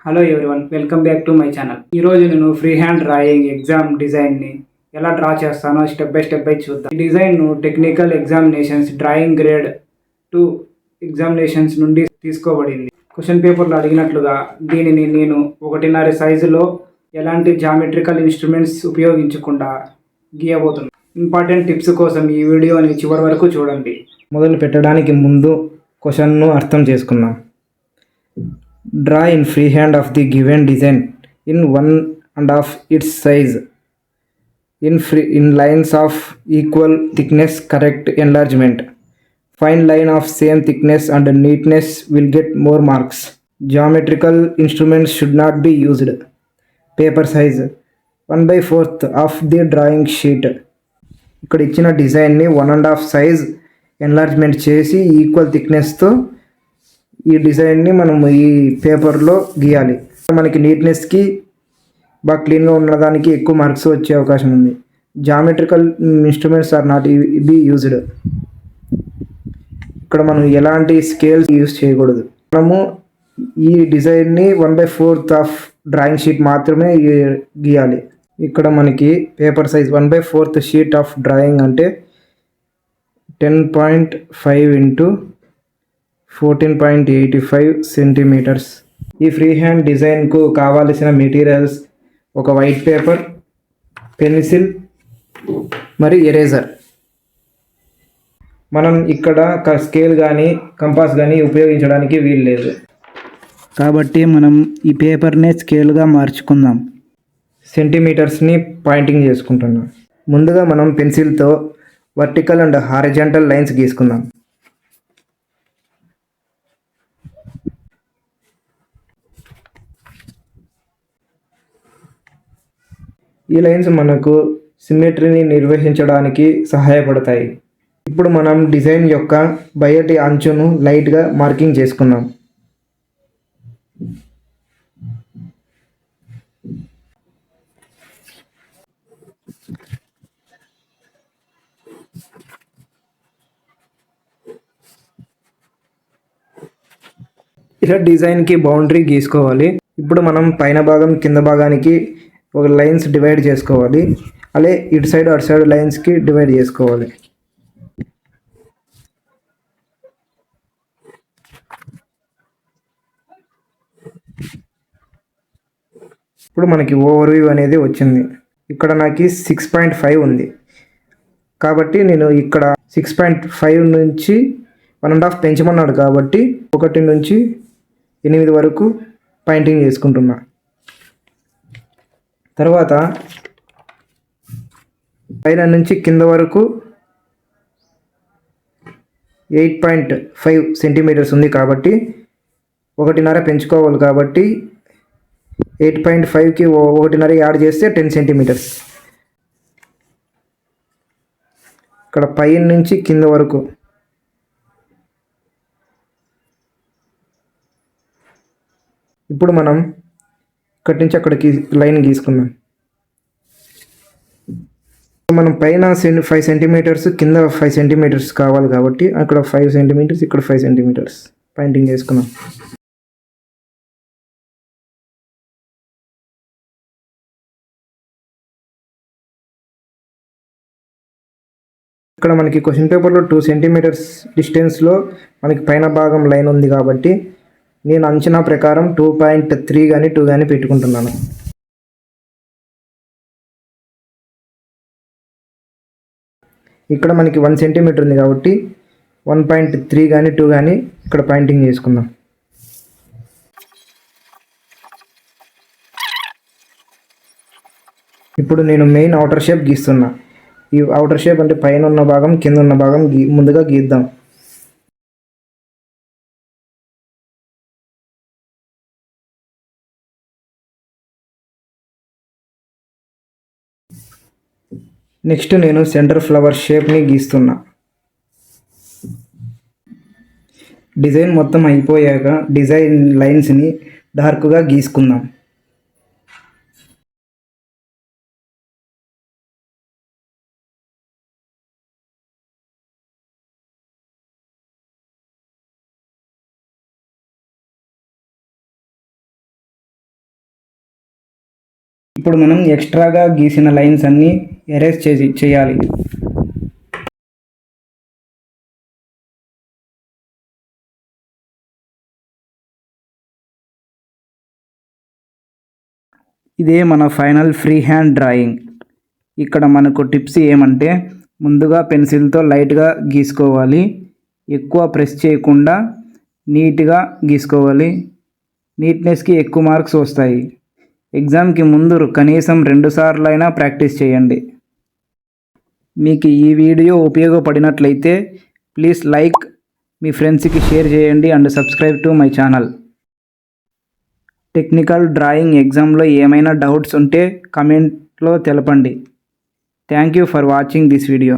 Hello everyone, welcome back to my channel. ఈరోజు నేను free hand drawing exam డిజైన్ని ఎలా డ్రా చేస్తానో స్టెప్ బై చూద్దాం. ఈ డిజైన్ను technical examinations drawing grade 2 examinations నుండి తీసుకోబడింది. క్వశ్చన్ పేపర్లో అడిగినట్లుగా దీనిని నేను 1.5 సైజులో ఎలాంటి జామెట్రికల్ ఇన్స్ట్రుమెంట్స్ ఉపయోగించకుండా గీయబోతున్నాను. ఇంపార్టెంట్ టిప్స్ కోసం ఈ వీడియోని చివరి వరకు చూడండి. మొదలు పెట్టడానికి ముందు క్వశ్చన్ను అర్థం చేసుకుందాం. Draw in freehand of the given design in 1.5 its size in lines of equal thickness, correct enlargement. Fine line of same thickness and neatness will get more marks. Geometrical instruments should not be used. Paper size 1/4 of the drawing sheet. ఇక్కడ ఇచ్చిన డిజైన్ని 1.5 size enlargement చేసి equal థిక్నెస్తో ఈ డిజైన్ని మనం ఈ పేపర్లో గీయాలి. మనకి నీట్నెస్కి బాగా క్లీన్గా ఉండడానికి ఎక్కువ మార్క్స్ వచ్చే అవకాశం ఉంది. Geometrical instruments are not be used. ఇక్కడ మనం ఎలాంటి స్కేల్స్ యూజ్ చేయకూడదు. మనము ఈ డిజైన్ని 1/4 ఆఫ్ డ్రాయింగ్ షీట్ మాత్రమే గీయాలి. ఇక్కడ మనకి paper size 1/4 sheet of drawing అంటే 10.5 ఇంటూ 14.85 సెంటీమీటర్స్. ఈ ఫ్రీ హ్యాండ్ డిజైన్కు కావాల్సిన మెటీరియల్స్ ఒక వైట్ పేపర్, పెన్సిల్ మరియు ఎరేజర్. మనం ఇక్కడ స్కేల్ కానీ కంపాస్ కానీ ఉపయోగించడానికి వీలు లేదు కాబట్టి మనం ఈ పేపర్నే స్కేల్గా మార్చుకుందాం. సెంటీమీటర్స్ని పాయింటింగ్ చేసుకుంటున్నాం. ముందుగా మనం పెన్సిల్తో వర్టికల్ అండ్ హారిజాంటల్ లైన్స్ గీసుకుందాం. ఈ లైన్స్ మనకు సిమెట్రీని నిర్వహించడానికి సహాయపడతాయి. ఇప్పుడు మనం డిజైన్ యొక్క బయటి అంచును లైట్గా మార్కింగ్ చేసుకుందాం. ఇలా డిజైన్కి బౌండరీ గీసుకోవాలి. ఇప్పుడు మనం పైన భాగం కింద భాగానికి ఒక లైన్స్ డివైడ్ చేసుకోవాలి. అలాగే ఇటు సైడ్ అటు సైడ్ లైన్స్కి డివైడ్ చేసుకోవాలి. ఇప్పుడు మనకి ఓవర్ వ్యూ అనేది వచ్చింది. ఇక్కడ నాకు 6.5 ఉంది కాబట్టి నేను ఇక్కడ 6.5 నుంచి 1.5 పెంచమన్నాడు కాబట్టి 1 నుంచి 8 వరకు పాయింటింగ్ చేసుకుంటున్నా. తర్వాత పైన నుంచి కింద వరకు 8.5 సెంటీమీటర్స్ ఉంది కాబట్టి 1.5 పెంచుకోవాలి కాబట్టి 8.5కి 1.5 యాడ్ చేస్తే 10 సెంటీమీటర్స్. ఇక్కడ పైన నుంచి కింద వరకు ఇప్పుడు మనం ఇక్కడి నుంచి అక్కడికి లైన్ గీసుకుందాం. మనం పైన 5 సెంటీమీటర్స్ కింద 5 సెంటీమీటర్స్ కావాలి కాబట్టి అక్కడ 5 సెంటీమీటర్స్ ఇక్కడ 5 సెంటీమీటర్స్ పాయింటింగ్ చేసుకున్నాం. ఇక్కడ మనకి క్వశ్చన్ పేపర్లో 2 సెంటీమీటర్స్ డిస్టెన్స్లో మనకి పైన భాగం లైన్ ఉంది కాబట్టి నేను అంచనా ప్రకారం 2.3 కానీ 2 కానీ పెట్టుకుంటున్నాను. ఇక్కడ మనకి 1 సెంటీమీటర్ ఉంది కాబట్టి 1.3 కానీ 2 కానీ ఇక్కడ పాయింటింగ్ చేసుకుందాం. ఇప్పుడు నేను మెయిన్ అవుటర్ షేప్ గీస్తున్నా. ఈ అవుటర్ షేప్ అంటే పైన ఉన్న భాగం కింద ఉన్న భాగం ముందుగా గీద్దాం. నెక్స్ట్ నేను సెంటర్ ఫ్లవర్ షేప్ని గీస్తున్నా. డిజైన్ మొత్తం అయిపోయాక డిజైన్ లైన్స్ని డార్క్గా గీసుకుందాం. ఇప్పుడు మనం ఎక్స్ట్రాగా గీసిన లైన్స్ అన్నీ ఎరేజ్ చేయాలి. ఇదే మన ఫైనల్ ఫ్రీ హ్యాండ్ డ్రాయింగ్. ఇక్కడ మనకు టిప్స్ ఏమంటే, ముందుగా పెన్సిల్తో లైట్గా గీసుకోవాలి, ఎక్కువ ప్రెస్ చేయకుండా నీట్గా గీసుకోవాలి. నీట్నెస్కి ఎక్కువ మార్క్స్ వస్తాయి. ఎగ్జామ్కి ముందు కనీసం 2 సార్లైనా ప్రాక్టీస్ చేయండి. మీకు ఈ వీడియో ఉపయోగపడినట్లయితే ప్లీజ్ లైక్, మీ ఫ్రెండ్స్కి షేర్ చేయండి and subscribe to my channel. Technical drawing ఎగ్జామ్లో ఏమైనా డౌట్స్ ఉంటే కమెంట్లో తెలపండి. Thank you for watching this video.